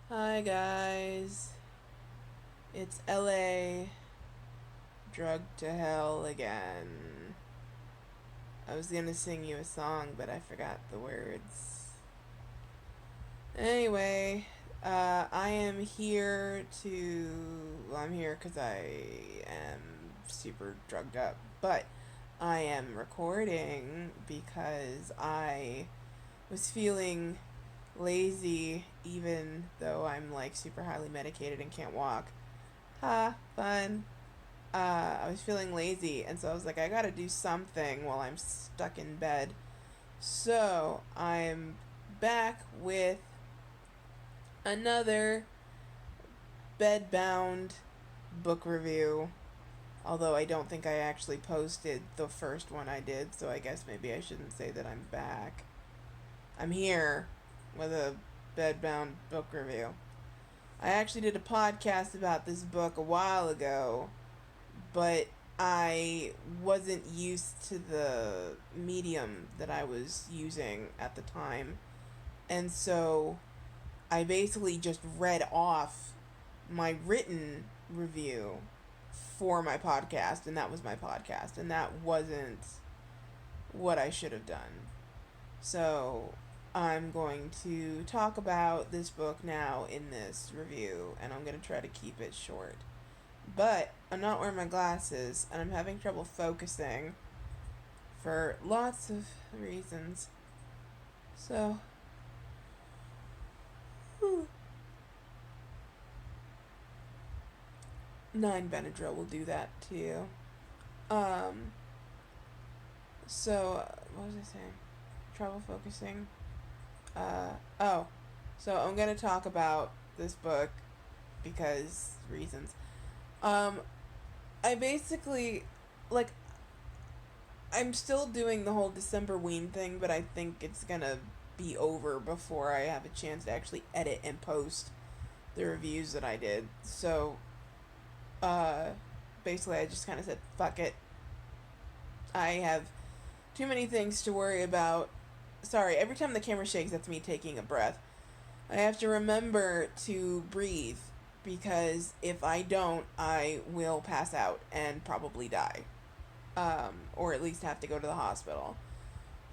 Hi guys, it's LA, drugged to hell again. I was gonna sing you a song, but I forgot the words. Anyway, I am here I'm here because I am super drugged up, but I am recording because I was feeling lazy even though I'm like super highly medicated and can't walk. Ha, fun. I was feeling lazy, and so I was like, I gotta do something while I'm stuck in bed. So I'm back with another bedbound book review. Although I don't think I actually posted the first one I did, so I guess maybe I shouldn't say that I'm back. I'm here with a bedbound book review. I actually did a podcast about this book a while ago, but I wasn't used to the medium that I was using at the time. And so I basically just read off my written review for my podcast, and that was my podcast, and that wasn't what I should have done. So I'm going to talk about this book now in this review, and I'm going to try to keep it short. But I'm not wearing my glasses, and I'm having trouble focusing for lots of reasons. So, 9 Benadryl will do that to you. Um, what was I saying? Trouble focusing. Oh. So I'm going to talk about this book because reasons. I basically, like, I'm still doing the whole December Ween thing, but I think it's gonna be over before I have a chance to actually edit and post the reviews that I did. So, uh, basically, I just kind of said, fuck it. I have too many things to worry about. Sorry, every time the camera shakes, that's me taking a breath. I have to remember to breathe because if I don't, I will pass out and probably die. Or at least have to go to the hospital.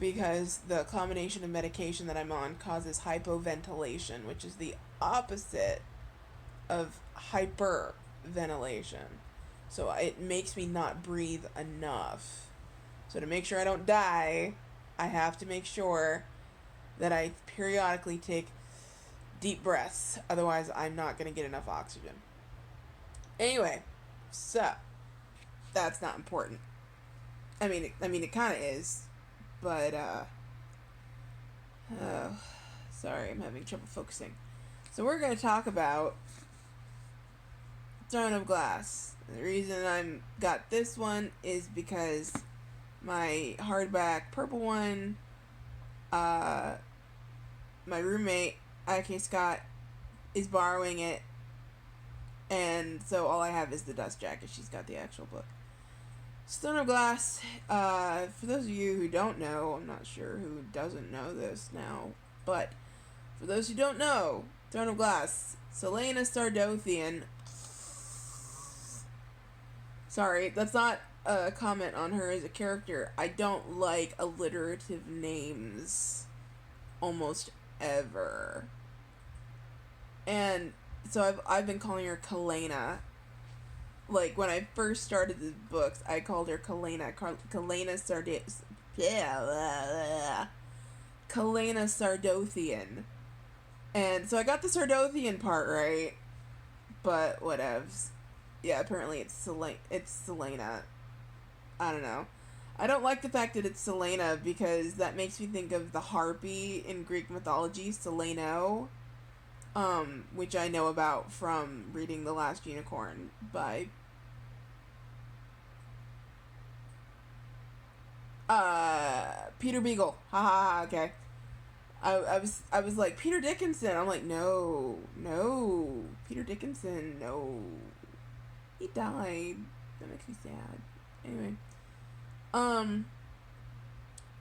Because the combination of medication that I'm on causes hypoventilation, which is the opposite of hyperventilation. So it makes me not breathe enough. So to make sure I don't die, I have to make sure that I periodically take deep breaths. Otherwise, I'm not going to get enough oxygen. Anyway, so that's not important. It kind of is, but sorry, I'm having trouble focusing. So we're going to talk about Throne of Glass. The reason I got this one is because my hardback purple one, my roommate, IK Scott, is borrowing it, and so all I have is the dust jacket. She's got the actual book. Throne of Glass, for those of you who don't know, I'm not sure who doesn't know this now, but for those who don't know, Throne of Glass, Celaena Sardothian. Sorry, that's not a comment on her as a character. I don't like alliterative names almost ever. And so I've been calling her Kalena. Like, when I first started the books, I called her Kalena. Kalena Sardothian. And so I got the Sardothian part right, but whatevs. Yeah, apparently it's Celaena. I don't know. I don't like the fact that it's Celaena because that makes me think of the harpy in Greek mythology, Celaeno. Which I know about from reading The Last Unicorn by Peter Beagle. Ha ha ha, okay. I was like, Peter Dickinson. I'm like, no, Peter Dickinson, no. He died. That makes me sad. Anyway.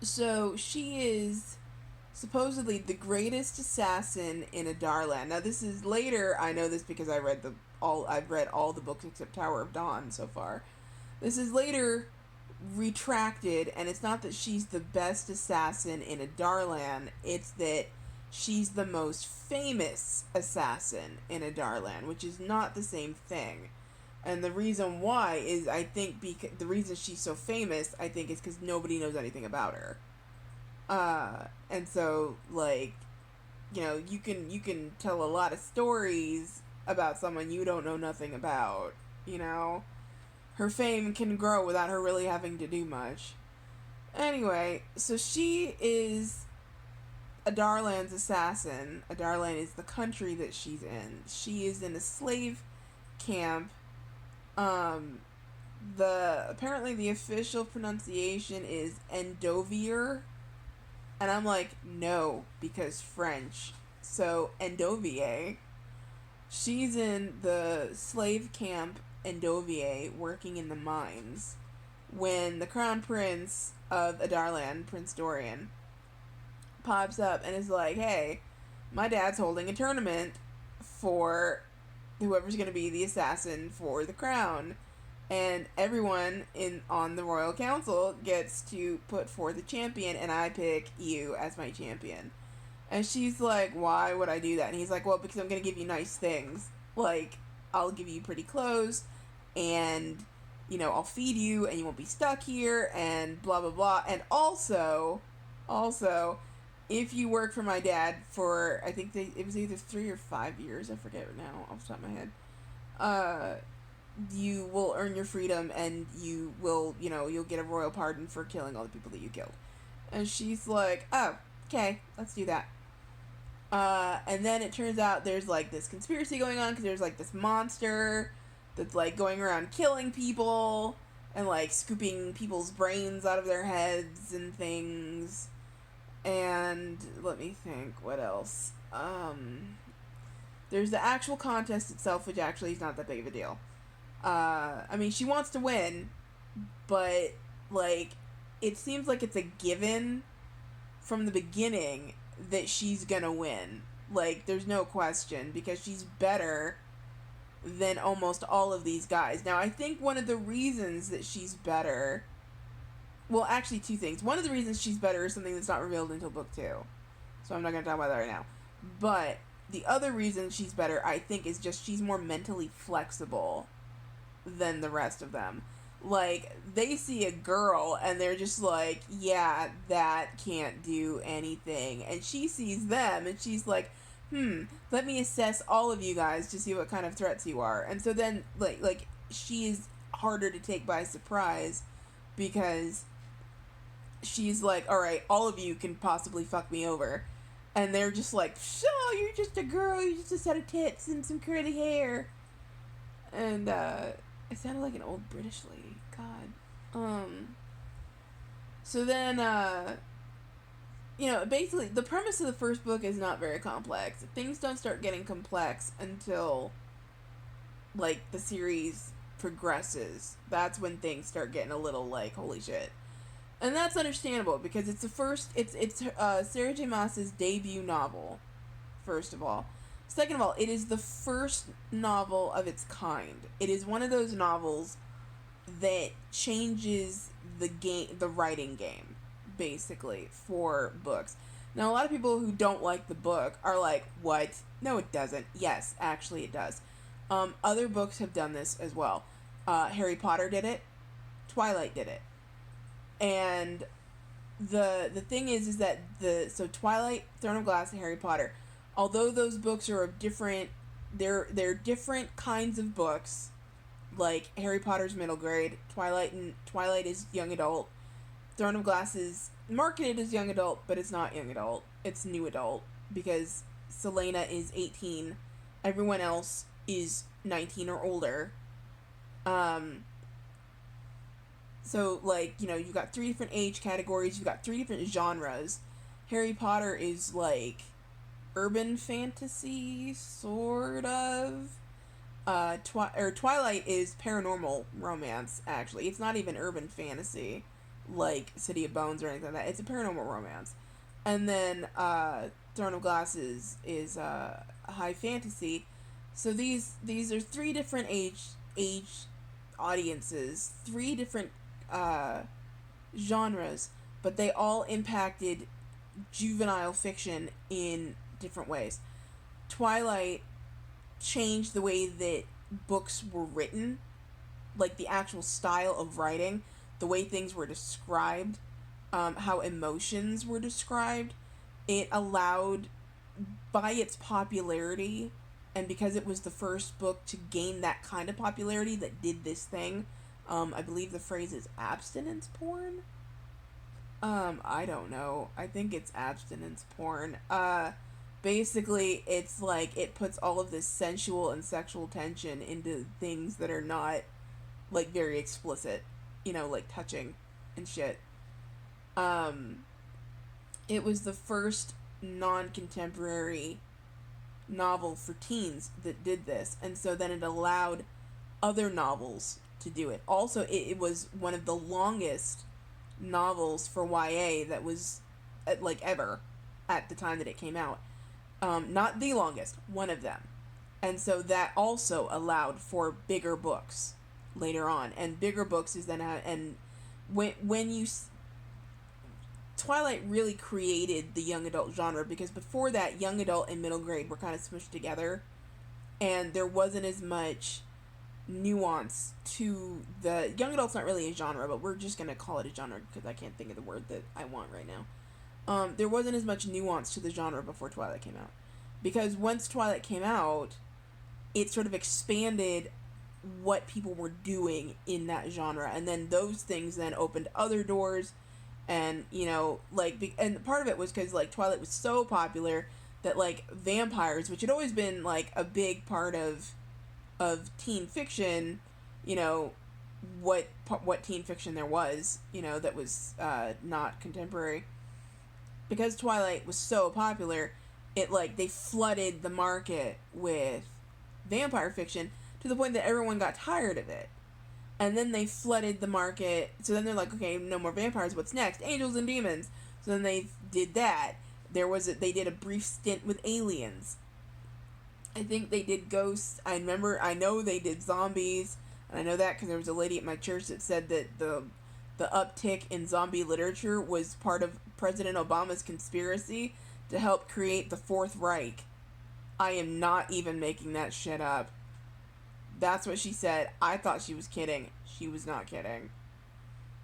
So she is supposedly the greatest assassin in Adarlan. Now this is later, I know this because I've read all the books except Tower of Dawn so far. This is later retracted, and it's not that she's the best assassin in Adarlan, it's that she's the most famous assassin in Adarlan, which is not the same thing. And the reason why is, I think, the reason she's so famous, I think, is because nobody knows anything about her. And so, like, you know, you can tell a lot of stories about someone you don't know nothing about, you know? Her fame can grow without her really having to do much. Anyway, so she is Adarlan's assassin. Adarlan is the country that she's in. She is in a slave camp. Apparently the official pronunciation is Endovier. And I'm like, no, because French. So, Endovier. She's in the slave camp Endovier, working in the mines, when the crown prince of Adarlan, Prince Lorien, pops up and is like, hey, my dad's holding a tournament for whoever's going to be the assassin for the crown, and everyone on the royal council gets to put forth a champion, and I pick you as my champion. And she's like, why would I do that? And he's like, well, because I'm going to give you nice things. Like, I'll give you pretty clothes, and, you know, I'll feed you, and you won't be stuck here, and blah, blah, blah. And also, if you work for my dad for, I think it was either 3 or 5 years, I forget now off the top of my head, you will earn your freedom, and you will, you know, you'll get a royal pardon for killing all the people that you killed. And she's like, oh, okay, let's do that. And then it turns out there's, like, this conspiracy going on, because there's, like, this monster that's, like, going around killing people, and, like, scooping people's brains out of their heads and things. And, let me think, what else? There's the actual contest itself, which actually is not that big of a deal. I mean, she wants to win, but, like, it seems like it's a given from the beginning that she's gonna win. Like, there's no question, because she's better than almost all of these guys. Now, I think one of the reasons that she's better... Well, actually, two things. One of the reasons she's better is something that's not revealed until book 2. So I'm not going to talk about that right now. But the other reason she's better, I think, is just she's more mentally flexible than the rest of them. Like, they see a girl and they're just like, yeah, that can't do anything. And she sees them and she's like, let me assess all of you guys to see what kind of threats you are. And so then, like she is harder to take by surprise, because she's like, alright, all of you can possibly fuck me over. And they're just like, so, you're just a girl, you're just a set of tits and some curly hair. And, it sounded like an old British lady. God. So then, you know, basically, the premise of the first book is not very complex. Things don't start getting complex until, like, the series progresses. That's when things start getting a little, like, holy shit. And that's understandable, because it's Sarah J Maas's debut novel, first of all. Second of all, it is the first novel of its kind. It is one of those novels that changes the writing game, basically, for books. Now, a lot of people who don't like the book are like, what? No, it doesn't. Yes, actually it does. Other books have done this as well. Harry Potter did it. Twilight did it. And the thing is that so Twilight, Throne of Glass, and Harry Potter, although those books are of different, they're different kinds of books. Like, Harry Potter's middle grade, Twilight is young adult. Throne of Glass is marketed as young adult, but it's not young adult. It's new adult, because Selena is 18. Everyone else is 19 or older. So, like, you know, you've got 3 different age categories, you've got 3 different genres. Harry Potter is, like, urban fantasy, sort of. Twilight is paranormal romance, actually. It's not even urban fantasy, like City of Bones or anything like that. It's a paranormal romance. And then Throne of Glass is high fantasy. So these are three different age audiences, three different genres, but they all impacted juvenile fiction in different ways. Twilight changed the way that books were written, like the actual style of writing, the way things were described, how emotions were described. It allowed, by its popularity, and because it was the first book to gain that kind of popularity that did this thing, I believe the phrase is abstinence porn. I don't know. I think it's abstinence porn. Basically, it's like it puts all of this sensual and sexual tension into things that are not, like, very explicit, like touching and shit. It was the first non-contemporary novel for teens that did this, and so then it allowed other novels to do it. Also, it was one of the longest novels for YA that was, like, ever at the time that it came out. Not the longest, one of them. And so that also allowed for bigger books later on. And bigger books is then, and when you, Twilight really created the young adult genre, because before that, young adult and middle grade were kind of smushed together, and there wasn't as much nuance to the young adult's not really a genre, but we're just gonna call it a genre because I can't think of the word that I want right now. There wasn't as much nuance to the genre before Twilight came out, because once Twilight came out, it sort of expanded what people were doing in that genre, and then those things then opened other doors. And and part of it was because, like, Twilight was so popular that, like, vampires, which had always been, like, a big part of teen fiction, what teen fiction there was, that was not contemporary. Because Twilight was so popular, it, like, they flooded the market with vampire fiction to the point that everyone got tired of it. And then they flooded the market. So then they're like, okay, no more vampires. What's next? Angels and demons. So then they did that. They did a brief stint with aliens. I think they did ghosts. I know they did zombies. And I know that because there was a lady at my church that said that the uptick in zombie literature was part of President Obama's conspiracy to help create the Fourth Reich. I am not even making that shit up. That's what she said. I thought she was kidding. She was not kidding.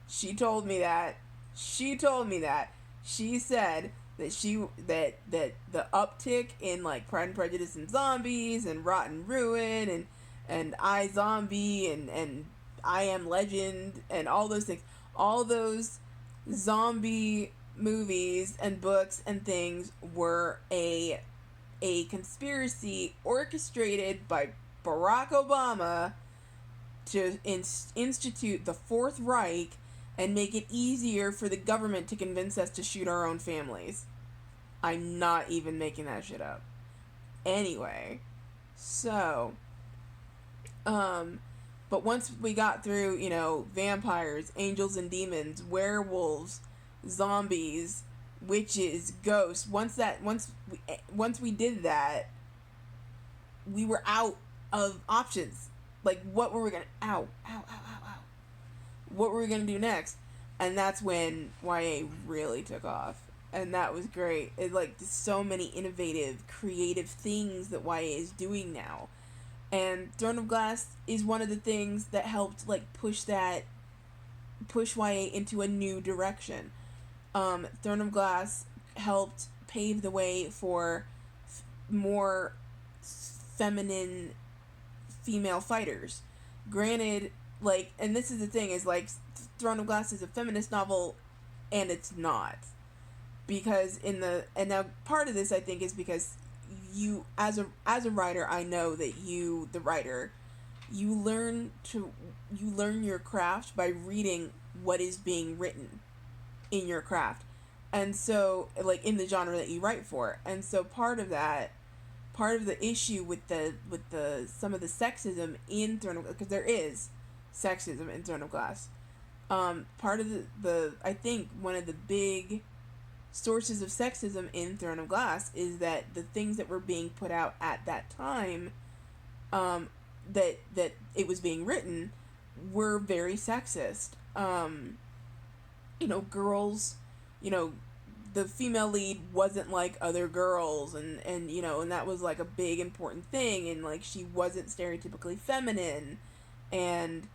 She told me that. She said that that the uptick in, like, Pride and Prejudice and zombies and Rotten Ruin and I, Zombie and I Am Legend and all those things, all those zombie movies and books and things were a conspiracy orchestrated by Barack Obama to institute the Fourth Reich and make it easier for the government to convince us to shoot our own families. I'm not even making that shit up. Anyway, so, but once we got through, vampires, angels and demons, werewolves, zombies, witches, ghosts, once we did that, we were out of options. Like, what were we gonna what were we gonna do next? And that's when YA really took off, and that was great. It, like, so many innovative, creative things that YA is doing now, and Throne of Glass is one of the things that helped, like, push YA into a new direction. Throne of Glass helped pave the way for more feminine female fighters. Granted, like, and this is the thing, is, like, Throne of Glass is a feminist novel, and it's not. Because and now part of this, I think, is because you, as a writer, I know that you, the writer, you learn your craft by reading what is being written in your craft. And so, like, in the genre that you write for. And so part of the issue with the some of the sexism in Throne of Glass, because there is sexism in Throne of Glass. Part of the I think one of the big sources of sexism in Throne of Glass is that the things that were being put out at that time, that it was being written, were very sexist. Girls, the female lead wasn't like other girls, and that was like a big important thing, and like she wasn't stereotypically feminine, and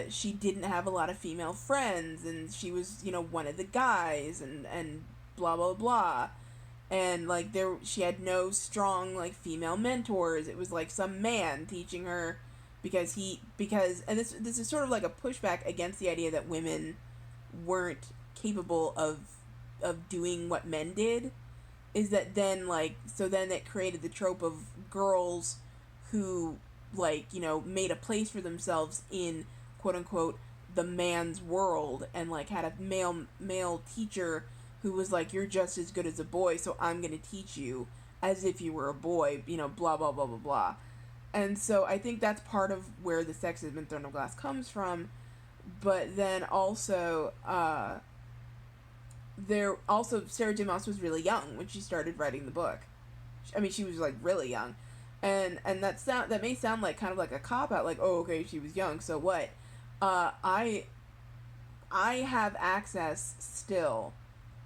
she didn't have a lot of female friends, and she was one of the guys, and blah blah blah, and like she had no strong like female mentors. It was like some man teaching her, because and this is sort of like a pushback against the idea that women weren't capable of doing what men did, is that then it created the trope of girls who made a place for themselves in quote unquote the man's world, and like had a male teacher who was like, you're just as good as a boy, so I'm gonna teach you as if you were a boy, blah blah blah blah blah. And so I think that's part of where the sexism in Throne of Glass comes from. But then also Sarah J Maas was really young when she started writing the book. I mean, she was like really young, and that may sound like kind of like a cop out, like, oh, okay, she was young, so what? I have access still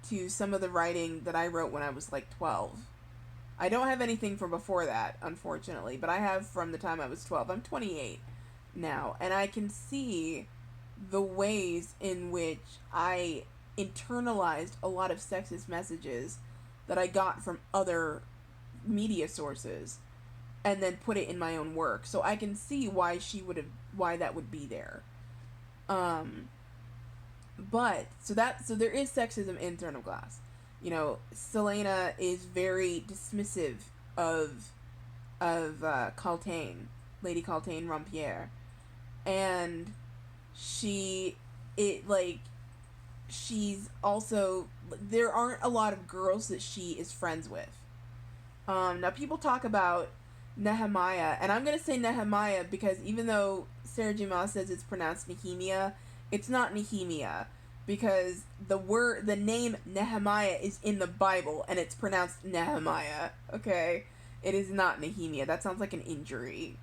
to some of the writing that I wrote when I was like 12. I don't have anything from before that, unfortunately, but I have from the time I was 12. I'm 28 now, and I can see the ways in which I internalized a lot of sexist messages that I got from other media sources, and then put it in my own work. So I can see why that would be there. But so there is sexism in Throne of Glass. Selena is very dismissive of Cawti, Lady Cawti Rompier, and she's also, there aren't a lot of girls that she is friends with. Now people talk about Nehemiah, and I'm gonna say Nehemiah because even though Sarah J Maas says it's pronounced Nehemia, it's not Nehemia, because the name Nehemiah is in the Bible and it's pronounced Nehemiah. Okay, it is not Nehemia. That sounds like an injury.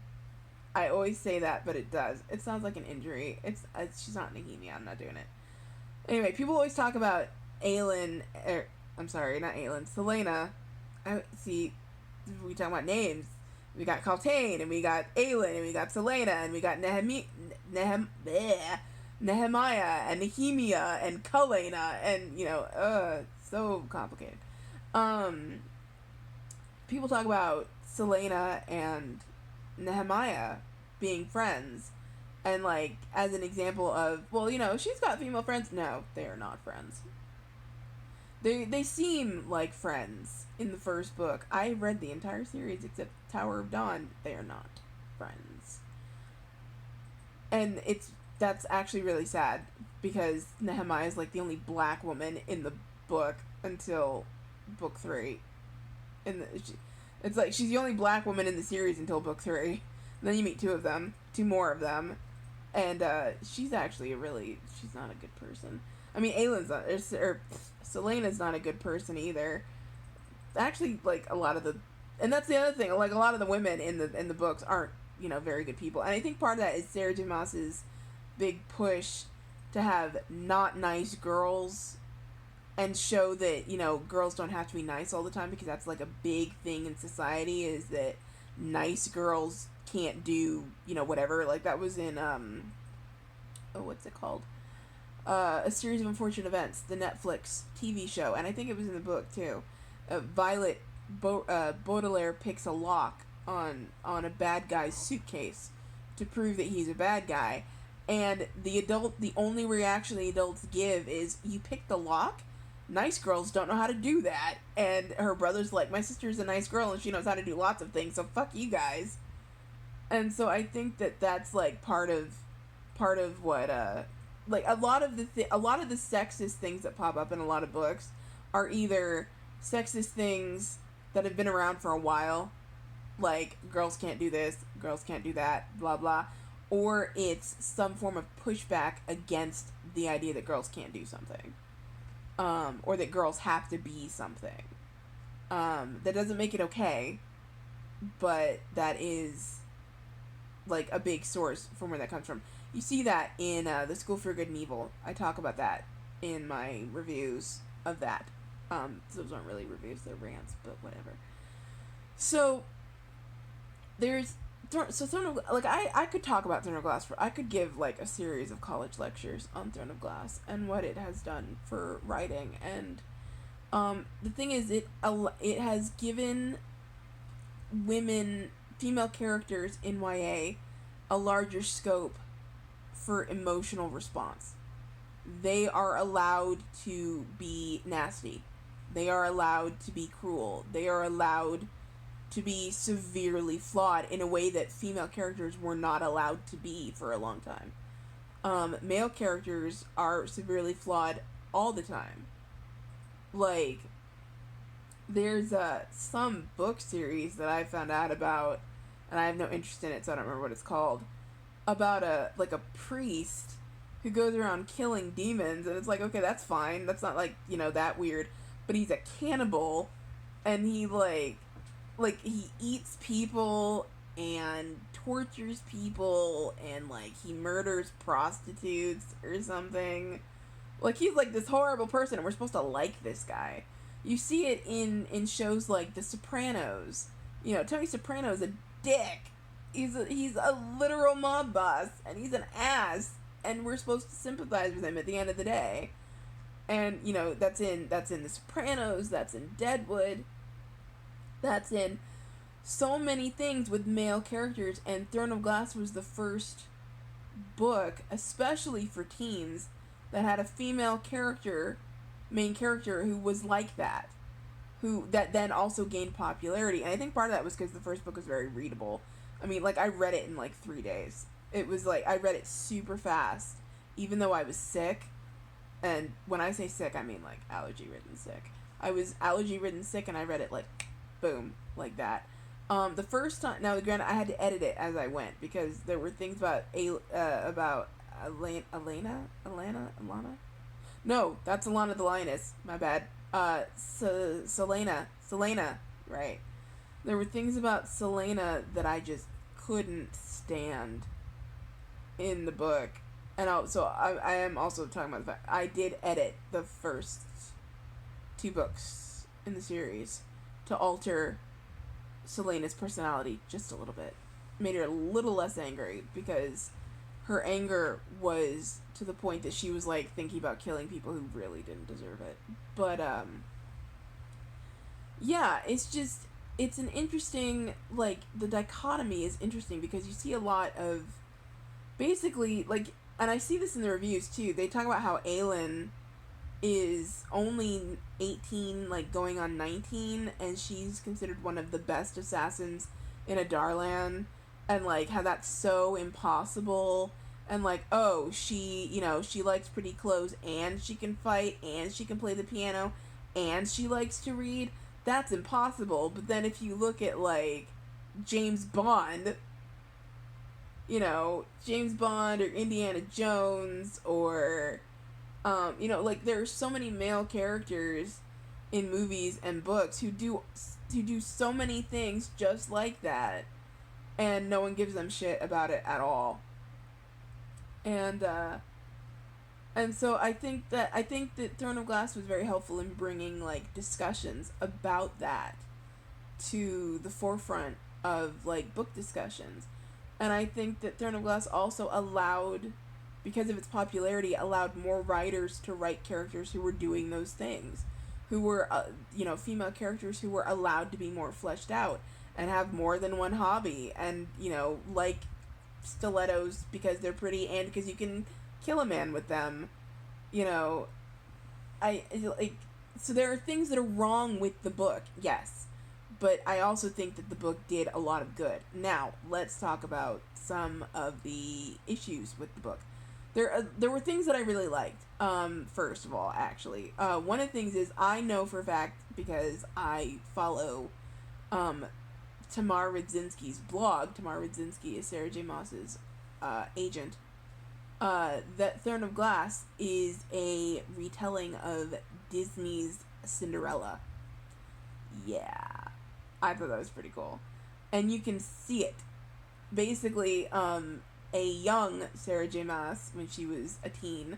I always say that, but it does. It sounds like an injury. She's not Nehemia. I'm not doing it. Anyway, people always talk about Selena. We talk about names. We got Cawti, and we got Aelin, and we got Selena, and we got Nehemiah, and Nehemia, and Kalena, and, so complicated. People talk about Selena and Nehemiah being friends, and, like, as an example of, well, she's got female friends. No, they are not friends. They seem like friends in the first book. I read the entire series except Tower of Dawn. They are not friends. And that's actually really sad, because Nehemiah is like the only black woman in the book until book 3. It's like she's the only black woman in the series until book 3. And then you meet two more of them, and she's actually she's not a good person. I mean, Selena's not a good person either. Actually, like and that's the other thing. Like, a lot of the women in the books aren't very good people, and I think part of that is Sarah J Maas's big push to have not nice girls, and show that girls don't have to be nice all the time, because that's like a big thing in society, is that nice girls can't do whatever. Like, that was in what's it called? A Series of Unfortunate Events, the Netflix TV show, and I think it was in the book too. Violet Baudelaire picks a lock on a bad guy's suitcase to prove that he's a bad guy, and the only reaction the adults give is, "You picked the lock? Nice girls don't know how to do that." And her brother's like, "My sister's a nice girl and she knows how to do lots of things, so fuck you guys." And so I think that's like part of what like a lot of the sexist things that pop up in a lot of books are either sexist things that have been around for a while, like girls can't do this, girls can't do that, blah blah, or it's some form of pushback against the idea that girls can't do something. or that girls have to be something. That doesn't make it okay, but that is, like, a big source from where that comes from. You see that in The School for Good and Evil. I talk about that in my reviews of that. Those aren't really reviews, they're rants, but whatever. So, there's... So Throne of... Like, I could talk about Throne of Glass I could give, like, a series of college lectures on Throne of Glass and what it has done for writing. And, the thing is, it has given women, female characters in YA, a larger scope for emotional response. They are allowed to be nasty. They are allowed to be cruel. They are allowed to be severely flawed in a way that female characters were not allowed to be for a long time. Male characters are severely flawed all the time. Like, there's some book series that I found out about, and I have no interest in it, so I don't remember what it's called, about a priest who goes around killing demons, and it's like, okay, that's fine, that's not, like, you know, that weird, but he's a cannibal, and he, like, he eats people, and tortures people, and, like, he murders prostitutes, or something. Like, he's, like, this horrible person, and we're supposed to like this guy. You see it in shows like The Sopranos. You know, Tony Soprano's a dick. He's a literal mob boss, and he's an ass, and we're supposed to sympathize with him at the end of the day. And, you know, that's in The Sopranos, that's in Deadwood, that's in so many things with male characters, and Throne of Glass was the first book, especially for teens, that had a female main character who was like that, that then also gained popularity. And I think part of that was because the first book was very readable. I mean, like, I read it in, like, 3 days. It was, like, I read it super fast, even though I was sick. And when I say sick, I mean, like, allergy-ridden sick. I was allergy-ridden sick, and I read it, like, boom, like that. The first time, now, granted, I had to edit it as I went, because there were things about Alana? No, that's Alana the Lioness. My bad. Selena, right. There were things about Selena that I just couldn't stand in the book. And I am also talking about the fact I did edit the first 2 books in the series to alter Selena's personality just a little bit. Made her a little less angry, because her anger was to the point that she was, like, thinking about killing people who really didn't deserve it. But, yeah, it's an interesting, like, the dichotomy is interesting, because you see a lot of, basically, like, and I see this in the reviews, too, they talk about how Aelin is only 18, like, going on 19, and she's considered one of the best assassins in Adarlan, and, like, how that's so impossible, and, like, oh, she, you know, she likes pretty clothes, and she can fight, and she can play the piano, and she likes to read. That's impossible. But then if you look at, like, James Bond, you know, James Bond, or Indiana Jones, or, you know, like, there are so many male characters in movies and books who do so many things just like that, and no one gives them shit about it at all. And so I think that Throne of Glass was very helpful in bringing, like, discussions about that to the forefront of, like, book discussions. And I think that Throne of Glass also allowed, because of its popularity, allowed more writers to write characters who were doing those things, who were, you know, female characters who were allowed to be more fleshed out and have more than one hobby, and, you know, like stilettos because they're pretty and because you can kill a man with them, you know. So there are things that are wrong with the book, yes, but I also think that the book did a lot of good. Now, let's talk about some of the issues with the book. There were things that I really liked. First of all, actually, one of the things is, I know for a fact, because I follow Tamar Radzinski's blog. Tamar Radzinski is Sarah J Maas's agent. That Throne of Glass is a retelling of Disney's Cinderella. Yeah. I thought that was pretty cool. And you can see it. Basically, a young Sarah J Maas, when she was a teen,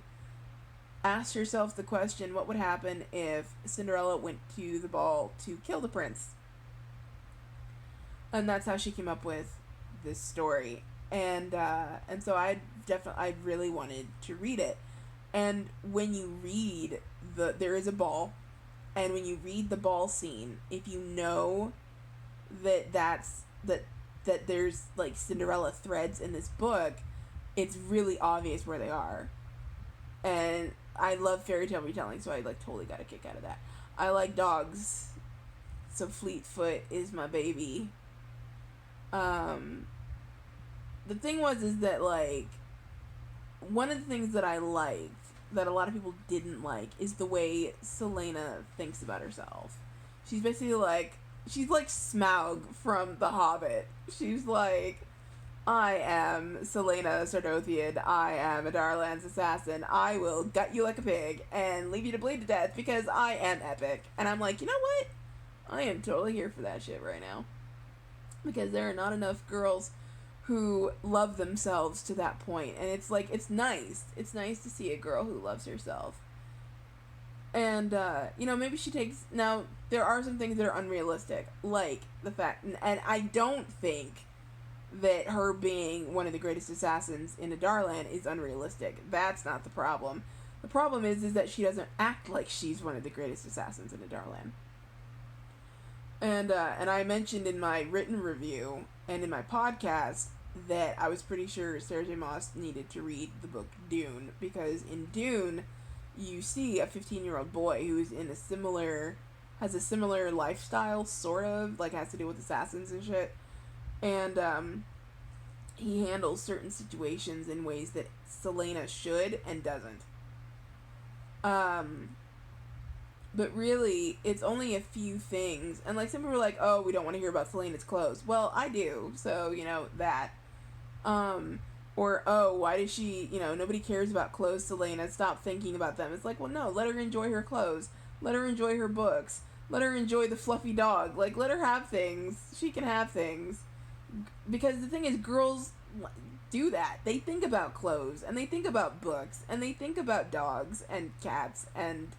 asked herself the question, what would happen if Cinderella went to the ball to kill the prince? And that's how she came up with this story. And so I really wanted to read it. And when you read there is a ball, and when you read the ball scene, if you know that there's like Cinderella threads in this book, it's really obvious where they are. And I love fairy tale retelling, so I like totally got a kick out of that. I like dogs, so Fleetfoot is my baby. The thing is that, like, one of the things that I liked that a lot of people didn't like is the way Selena thinks about herself. She's basically like, she's like Smaug from The Hobbit. She's like, I am Selena Sardothian. I am a Darlan's assassin. I will gut you like a pig and leave you to bleed to death because I am epic. And I'm like, you know what? I am totally here for that shit right now. Because there are not enough girls who love themselves to that point. And it's like, it's nice. It's nice to see a girl who loves herself. And, maybe she takes... Now, there are some things that are unrealistic. Like the fact... And I don't think that her being one of the greatest assassins in Darlan is unrealistic. That's not the problem. The problem is that she doesn't act like she's one of the greatest assassins in Darlan. And I mentioned in my written review and in my podcast that I was pretty sure Sarah J Maas needed to read the book Dune, because in Dune you see a 15-year-old boy who's has a similar lifestyle, sort of, like has to do with assassins and shit. And he handles certain situations in ways that Selena should and doesn't. But really, it's only a few things. And, like, some people are like, oh, we don't want to hear about Selena's clothes. Well, I do. So, that. Or, oh, why does she, nobody cares about clothes, Selena. Stop thinking about them. It's like, well, no, let her enjoy her clothes. Let her enjoy her books. Let her enjoy the fluffy dog. Like, let her have things. She can have things. Because the thing is, girls do that. They think about clothes, and they think about books, and they think about dogs, and cats, and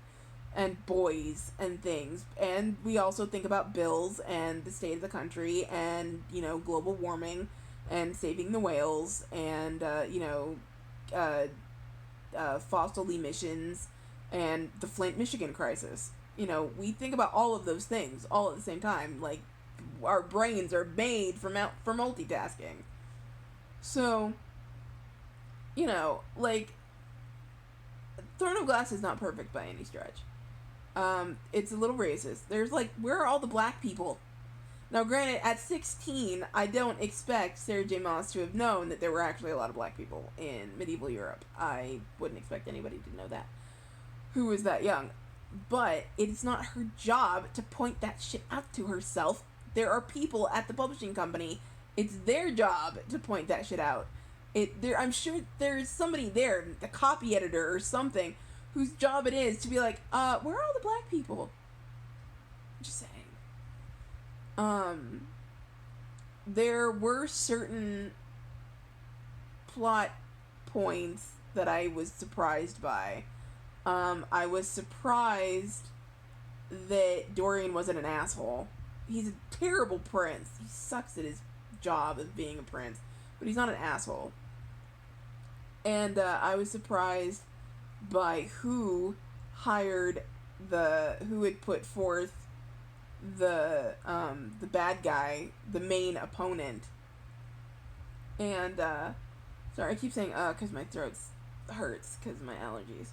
boys and things. And we also think about bills and the state of the country and, global warming and saving the whales and, fossil emissions and the Flint, Michigan crisis. We think about all of those things all at the same time. Like, our brains are made for multitasking. So, like, Throne of Glass is not perfect by any stretch. It's a little racist. There's like, where are all the black people? Now, granted, at 16, I don't expect Sarah J Maas to have known that there were actually a lot of black people in medieval Europe. I wouldn't expect anybody to know that who was that young. But it's not her job to point that shit out to herself. There are people at the publishing company. It's their job to point that shit out. I'm sure there's somebody there, the copy editor or something, whose job it is to be like, where are all the black people? Just saying. There were certain plot points that I was surprised by. I was surprised that Dorian wasn't an asshole. He's a terrible prince. He sucks at his job of being a prince, but he's not an asshole. And I was surprised by who had put forth the bad guy, the main opponent. And sorry, I keep saying because my throat hurts because of my allergies.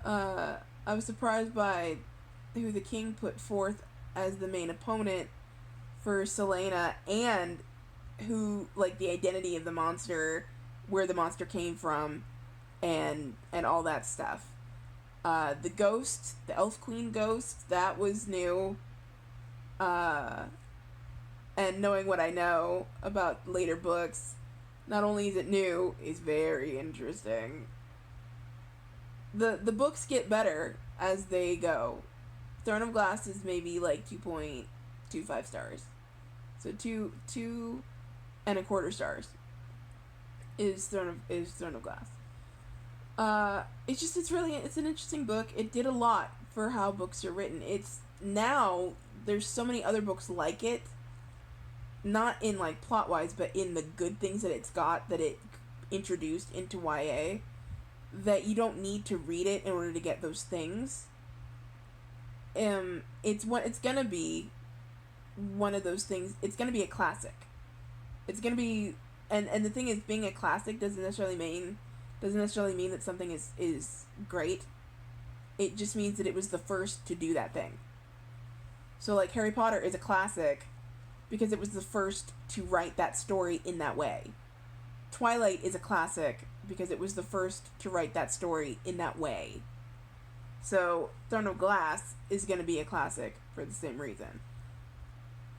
I was surprised by who the king put forth as the main opponent for Selena, and who, like, the identity of the monster, where the monster came from, and all that stuff. The ghost, the elf queen ghost, that was new. And knowing what I know about later books, not only is it new, it's very interesting. The books get better. as they go. Throne of Glass is maybe like 2.25 stars. So 2.25 stars is Throne of Glass. It's an interesting book. It did a lot for how books are written. It's now there's so many other books like it, not in like plot wise, but in the good things that it's got that it introduced into YA, that you don't need to read it in order to get those things. It's gonna be one of those things. It's gonna be a classic. It's gonna be, and the thing is, being a classic doesn't necessarily mean that something is great. It just means that it was the first to do that thing. So like Harry Potter is a classic because it was the first to write that story in that way. Twilight is a classic because it was the first to write that story in that way. So Throne of Glass is going to be a classic for the same reason.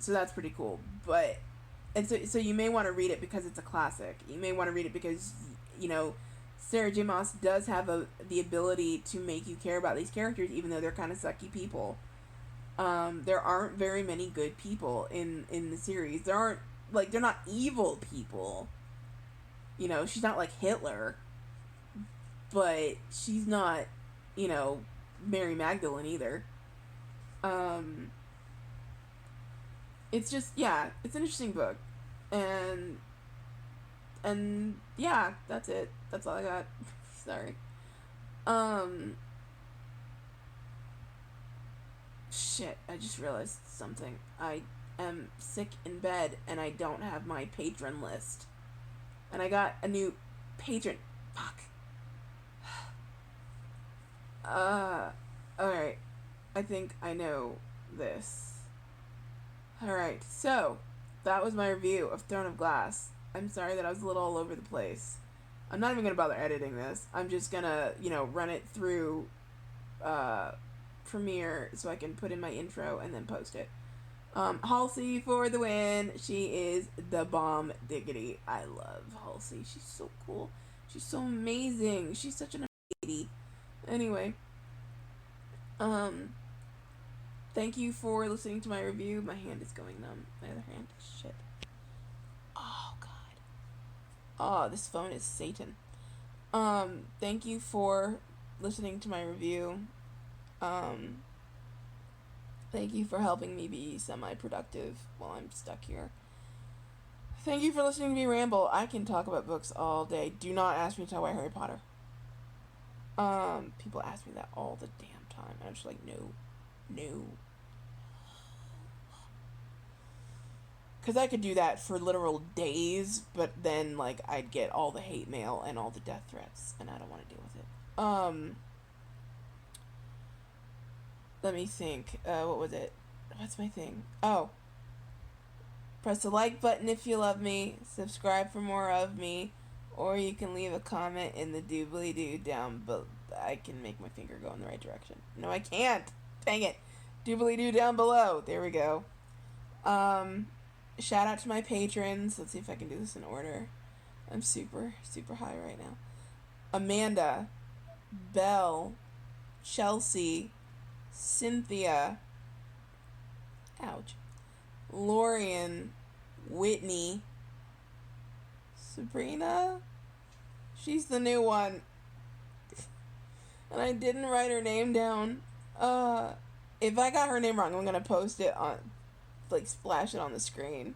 So that's pretty cool. So you may want to read it because it's a classic. You may want to read it because, Sarah J Maas does have the ability to make you care about these characters even though they're kind of sucky people. There aren't very many good people in the series. They're not evil people. She's not like Hitler, but she's not, Mary Magdalene either. It's just, yeah, it's an interesting book. And yeah, that's it. That's all I got. Sorry. Shit, I just realized something. I am sick in bed and I don't have my patron list. And I got a new patron. Fuck. Alright. I think I know this. Alright, so that was my review of Throne of Glass. I'm sorry that I was a little all over the place. I'm not even gonna bother editing this. I'm just gonna, run it through Premiere so I can put in my intro and then post it. Halsey for the win. She is the bomb diggity. I love Halsey. She's so cool. She's so amazing. She's such an lady. Anyway, thank you for listening to my review. My hand is going numb. My other hand. Shit. Oh god. Oh, this phone is Satan. Thank you for listening to my review. Thank you for helping me be semi-productive while I'm stuck here. Thank you for listening to me ramble. I can talk about books all day. Do not ask me to talk about Harry Potter. People ask me that all the damn time. And I'm just like, no. Because I could do that for literal days, but then, I'd get all the hate mail and all the death threats, and I don't want to deal with it. Let me think. What was it? What's my thing? Oh. Press the like button if you love me. Subscribe for more of me. Or you can leave a comment in the doobly-doo down below. I can make my finger go in the right direction. No, I can't. Dang it. Doobly-doo down below. There we go. Shout out to my patrons. Let's see if I can do this in order. I'm super, super high right now. Amanda. Belle. Chelsea. Cynthia, ouch, Lorien, Whitney, Sabrina, she's the new one, and I didn't write her name down. If I got her name wrong, I'm gonna post it on, splash it on the screen.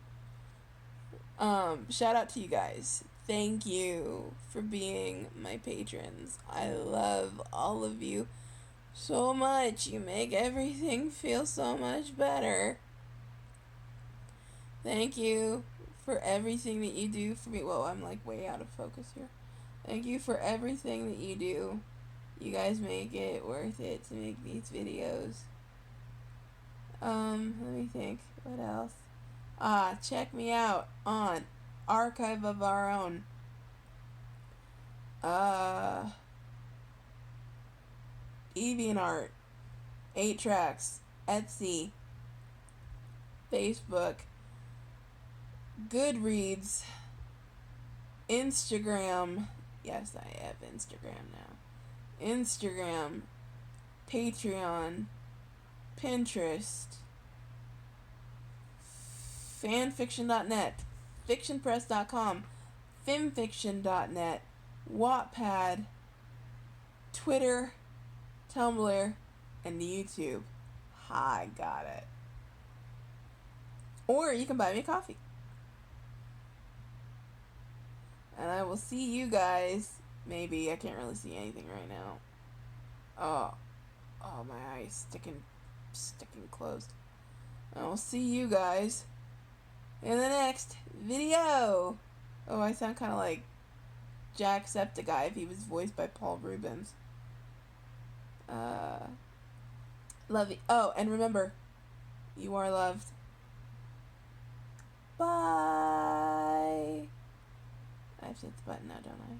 Shout out to you guys. Thank you for being my patrons. I love all of you so much. You make everything feel so much better. Thank you for everything that you do for me. Whoa, I'm way out of focus here. Thank you for everything that you do. You guys make it worth it to make these videos. Let me think. What else? Check me out on Archive of Our Own. DeviantArt, 8 Tracks, Etsy, Facebook, Goodreads, Instagram. Yes, I have Instagram now. Instagram, Patreon, Pinterest, fanfiction.net, fictionpress.com, filmfiction.net, Wattpad, Twitter, Tumblr, and YouTube. I got it. Or you can buy me a coffee. And I will see you guys. Maybe. I can't really see anything right now. Oh, my eyes sticking closed. I will see you guys in the next video. Oh, I sound kind of like Jacksepticeye if he was voiced by Paul Rubens. Love you. Oh, and remember, you are loved. Bye. I have to hit the button now, don't I?